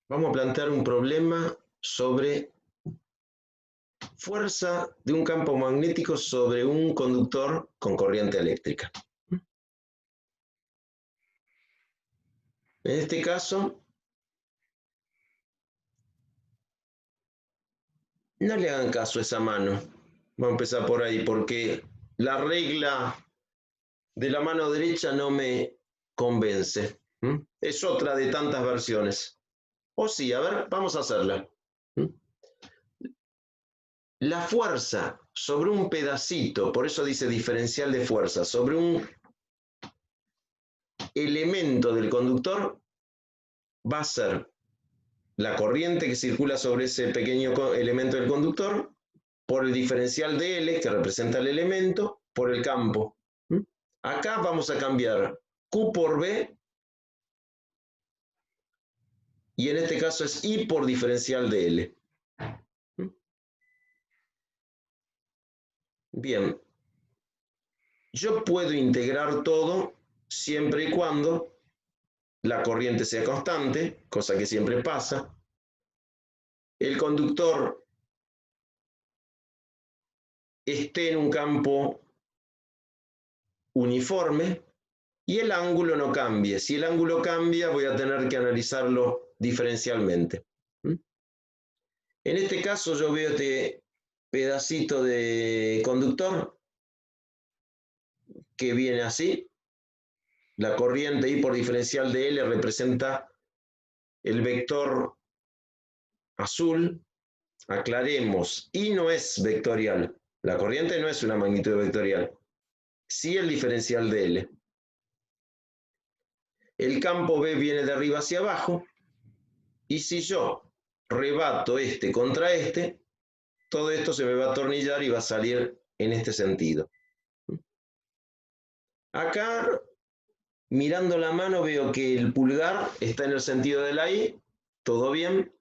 Vamos a plantear un problema sobre fuerza de un campo magnético sobre un conductor con corriente eléctrica. En este caso, no le hagan caso a esa mano. Vamos a empezar por ahí, porque la regla de la mano derecha no me convence. Es otra de tantas versiones. O sí, a ver, vamos a hacerla. La fuerza sobre un pedacito, por eso dice diferencial de fuerza, sobre un elemento del conductor va a ser la corriente que circula sobre ese pequeño elemento del conductor por el diferencial de L, que representa el elemento, por el campo. Acá vamos a cambiar Q por B, y en este caso es I por diferencial de L. Bien, yo puedo integrar todo siempre y cuando la corriente sea constante, cosa que siempre pasa. El conductor esté en un campo uniforme y el ángulo no cambie. Si el ángulo cambia, voy a tener que analizarlo diferencialmente. En este caso yo veo este pedacito de conductor que viene así. La corriente I por diferencial de L representa el vector azul. Aclaremos, I no es vectorial. La corriente no es una magnitud vectorial. Sí el diferencial de L. El campo B viene de arriba hacia abajo. Y si yo rebato este contra este, todo esto se me va a atornillar y va a salir en este sentido. Acá, mirando la mano, veo que el pulgar está en el sentido de la I, todo bien.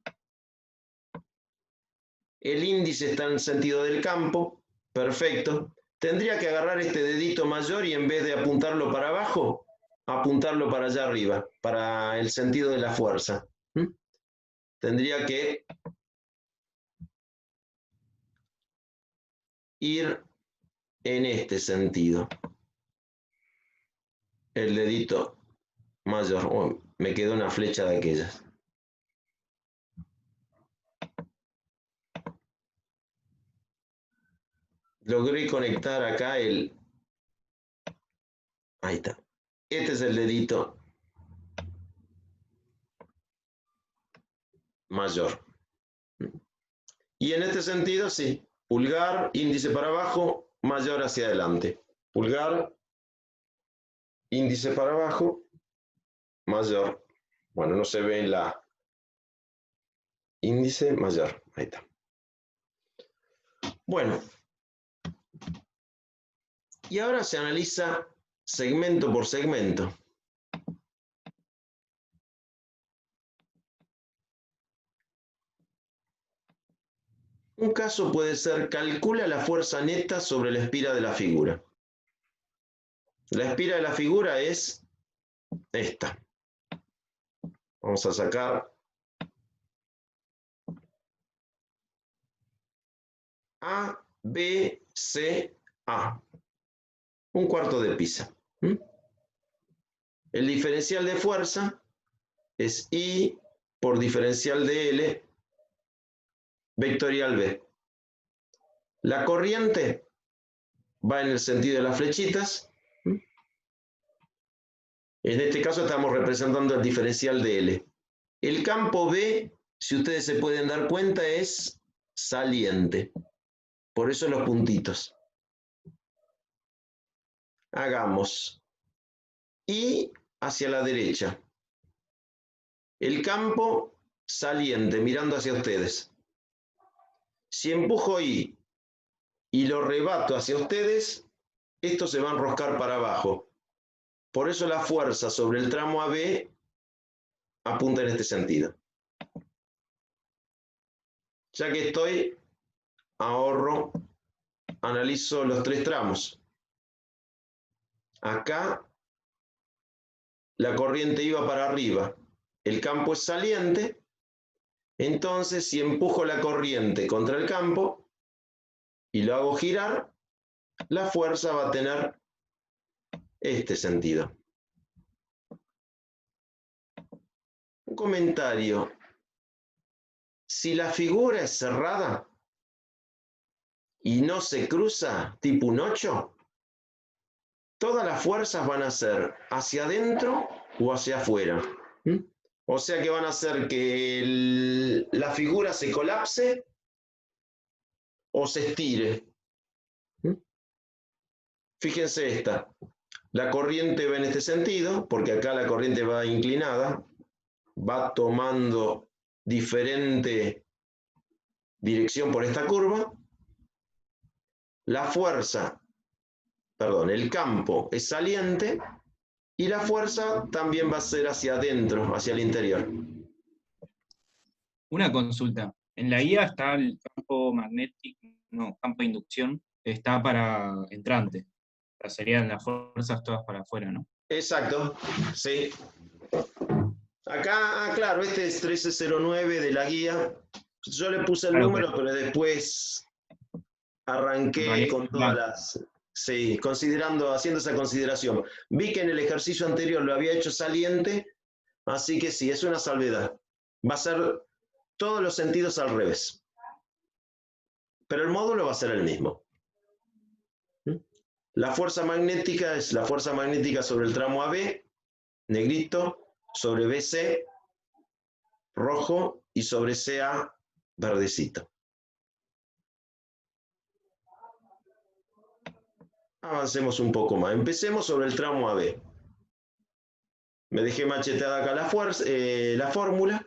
El índice está en el sentido del campo, perfecto. Tendría que agarrar este dedito mayor y en vez de apuntarlo para abajo, apuntarlo para allá arriba, para el sentido de la fuerza. Tendría que ir en este sentido. El dedito mayor. Oh, me quedó una flecha de aquellas. Logré conectar acá el... Ahí está. Este es el dedito mayor. Y en este sentido, sí. Pulgar, índice para abajo, mayor hacia adelante. Pulgar, índice para abajo, mayor. Bueno, no se ve en la... Índice mayor. Ahí está. Bueno. Y ahora se analiza segmento por segmento. Un caso puede ser, calcula la fuerza neta sobre la espira de la figura. La espira de la figura es esta. Vamos a sacar A, B, C, A. Un cuarto de pizza. El diferencial de fuerza es I por diferencial de L vectorial B. La corriente va en el sentido de las flechitas. En este caso estamos representando el diferencial de L. El campo B, si ustedes se pueden dar cuenta, es saliente. Por eso los puntitos. Hagamos I hacia la derecha. El campo saliente, mirando hacia ustedes. Si empujo I y lo rebato hacia ustedes, esto se va a enroscar para abajo. Por eso la fuerza sobre el tramo AB apunta en este sentido. Ya que estoy, ahorro, analizo los tres tramos. Acá la corriente iba para arriba. El campo es saliente, Entonces, si empujo la corriente contra el campo y lo hago girar, la fuerza va a tener este sentido. Un comentario. Si la figura es cerrada y no se cruza, tipo un 8, todas las fuerzas van a ser hacia adentro o hacia afuera. O sea que van a hacer que la figura se colapse o se estire. Fíjense esta. La corriente va en este sentido, porque acá la corriente va inclinada, va tomando diferente dirección por esta curva. La fuerza, perdón, el campo es saliente y la fuerza también va a ser hacia adentro, hacia el interior. Una consulta. En la IA está el campo magnético, no, campo de inducción, está para entrante. O sea, serían las fuerzas todas para afuera, ¿no? Exacto, sí. Acá, claro, este es 1309 de la guía. Yo le puse el Claro, número, pero después arranqué con todas las... Sí, considerando, haciendo esa consideración. Vi que en el ejercicio anterior lo había hecho saliente, así que sí, es una salvedad. Va a ser todos los sentidos al revés. Pero el módulo va a ser el mismo. La fuerza magnética es la fuerza magnética sobre el tramo AB, negrito, sobre BC, rojo, y sobre CA, verdecito. Avancemos un poco más. Empecemos sobre el tramo AB. Me dejé macheteada acá la fórmula.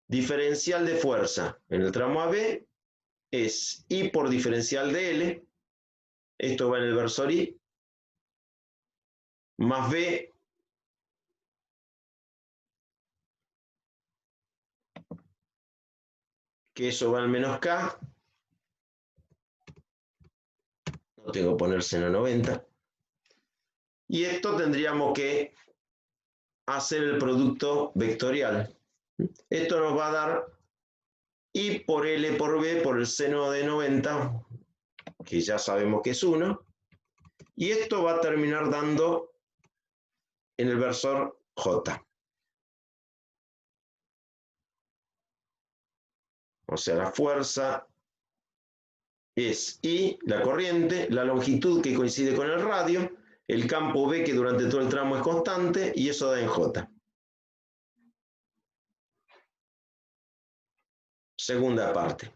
Diferencial de fuerza en el tramo AB es I por diferencial de L. Esto va en el versor I. Más B que eso va al menos K. No tengo que poner seno 90. Y esto tendríamos que hacer el producto vectorial. Esto nos va a dar I por L por B por el seno de 90, que ya sabemos que es 1. Y esto va a terminar dando en el versor J. O sea, la fuerza es I, la corriente, la longitud que coincide con el radio, el campo B que durante todo el tramo es constante, y eso da en J. Segunda parte.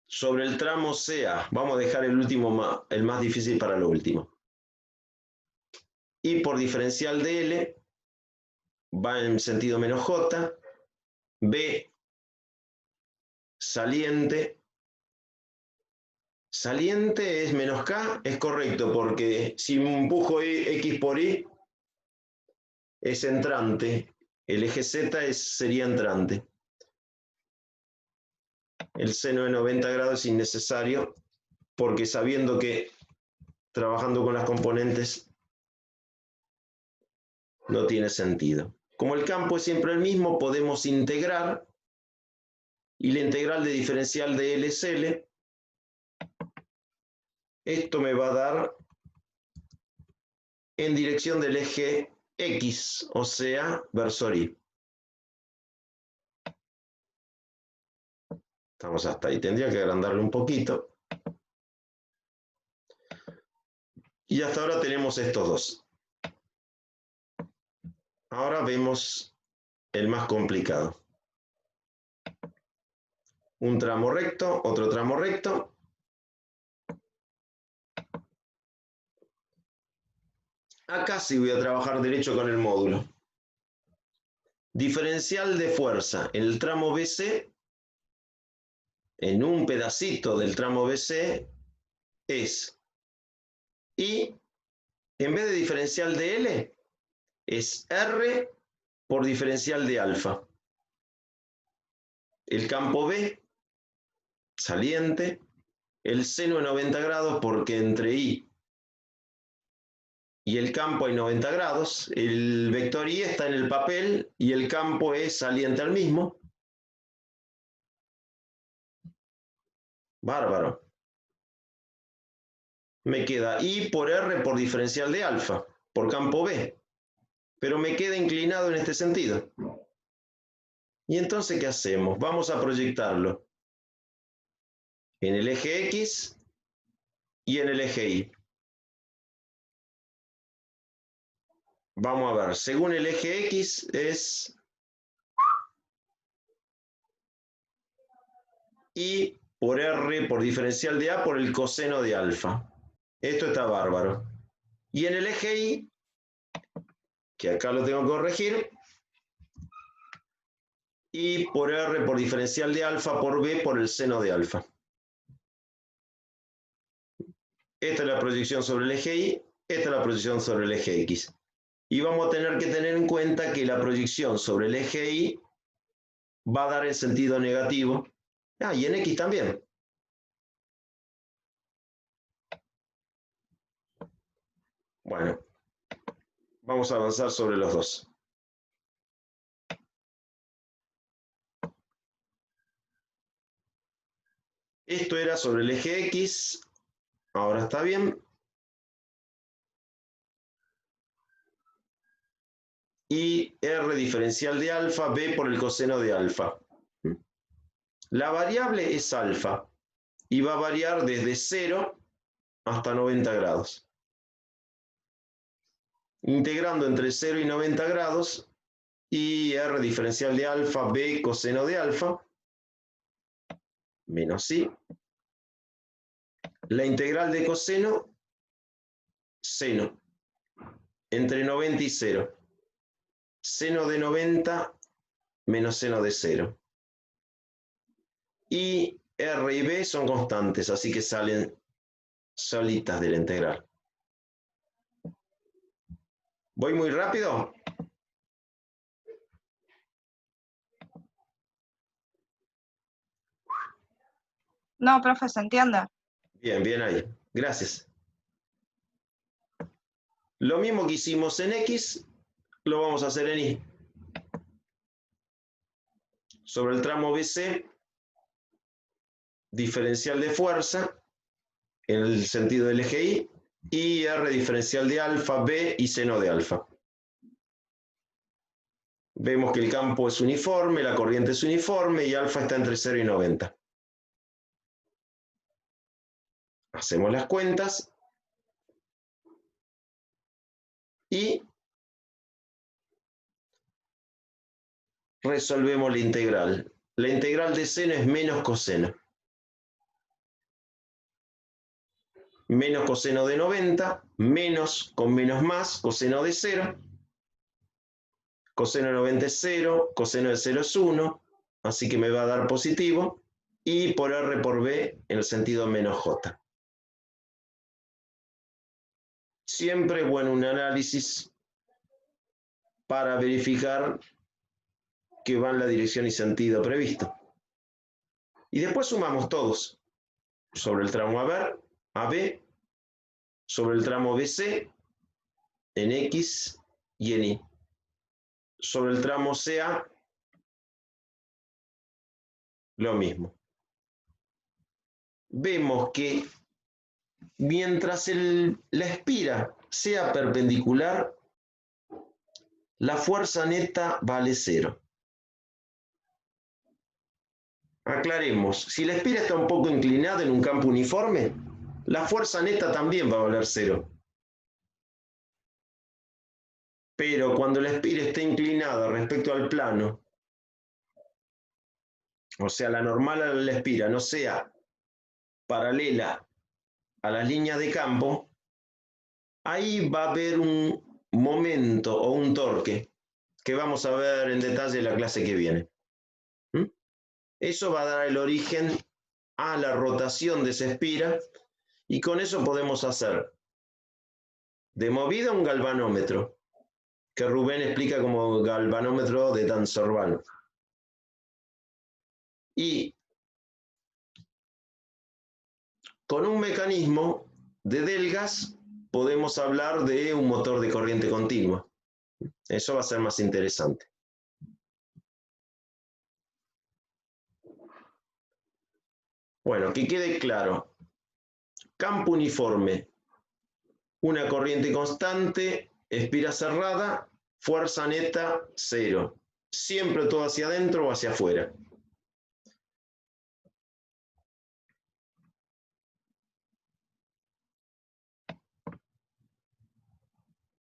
Sobre el tramo CA, vamos a dejar el último, el más difícil para lo último. I por diferencial de L va en sentido menos J, B saliente es menos K, es correcto, porque si empujo X por Y, es entrante, el eje Z sería entrante. El seno de 90 grados es innecesario, porque sabiendo que trabajando con las componentes no tiene sentido. Como el campo es siempre el mismo, podemos integrar, y la integral de diferencial de L es L. Esto me va a dar en dirección del eje X, o sea, versor Y. Estamos hasta ahí. Tendría que agrandarle un poquito. Y hasta ahora tenemos estos dos. Ahora vemos el más complicado. Un tramo recto, otro tramo recto. Acá sí voy a trabajar derecho con el módulo. Diferencial de fuerza en el tramo BC, en un pedacito del tramo BC, es I, en vez de diferencial de L, es R por diferencial de alfa. El campo B, saliente, el seno de 90 grados, porque entre I y el campo hay 90 grados, el vector Y está en el papel y el campo es saliente al mismo. Bárbaro. Me queda I por R por diferencial de alfa, por campo B. Pero me queda inclinado en este sentido. ¿Y entonces qué hacemos? Vamos a proyectarlo en el eje X y en el eje Y. Vamos a ver, según el eje X es I por R por diferencial de A por el coseno de alfa. Esto está bárbaro. Y en el eje Y, que acá lo tengo que corregir, I por R por diferencial de alfa por B por el seno de alfa. Esta es la proyección sobre el eje Y, esta es la proyección sobre el eje X. Y vamos a tener que tener en cuenta que la proyección sobre el eje Y va a dar el sentido negativo. Y en X también. Bueno, vamos a avanzar sobre los dos. Esto era sobre el eje X. Ahora está bien. Y R diferencial de alfa, B por el coseno de alfa. La variable es alfa y va a variar desde 0 hasta 90 grados. Integrando entre 0 y 90 grados, y R diferencial de alfa, B coseno de alfa, menos I. La integral de coseno, seno, entre 90 y 0. Seno de 90 menos seno de 0. Y R y B son constantes, así que salen solitas de la integral. ¿Voy muy rápido? No, profe, se entiende. Bien, bien ahí. Gracias. Lo mismo que hicimos en X, lo vamos a hacer en Y. Sobre el tramo BC, diferencial de fuerza, en el sentido del eje Y, y R diferencial de alfa, B y seno de alfa. Vemos que el campo es uniforme, la corriente es uniforme y alfa está entre 0 y 90. Hacemos las cuentas y resolvemos la integral. La integral de seno es menos coseno. Menos coseno de 90, menos con menos más, coseno de 0. Coseno de 90 es 0, coseno de 0 es 1, así que me va a dar positivo. Y por R por B en el sentido menos J. Siempre bueno un análisis para verificar que va en la dirección y sentido previsto. Y después sumamos todos. Sobre el tramo AB, sobre el tramo BC, en X y en Y. Sobre el tramo CA, lo mismo. Vemos que mientras la espira sea perpendicular, la fuerza neta vale 0. Aclaremos, si la espira está un poco inclinada en un campo uniforme, la fuerza neta también va a valer 0. Pero cuando la espira esté inclinada respecto al plano, o sea, la normal a la espira no sea paralela a las líneas de campo, ahí va a haber un momento o un torque que vamos a ver en detalle en la clase que viene. Eso va a dar el origen a la rotación de esa espira y con eso podemos hacer de movida un galvanómetro, que Rubén explica como galvanómetro de Tanservant. Y con un mecanismo de delgas podemos hablar de un motor de corriente continua. Eso va a ser más interesante. Bueno, que quede claro. Campo uniforme, una corriente constante, espira cerrada, fuerza neta 0. Siempre todo hacia adentro o hacia afuera.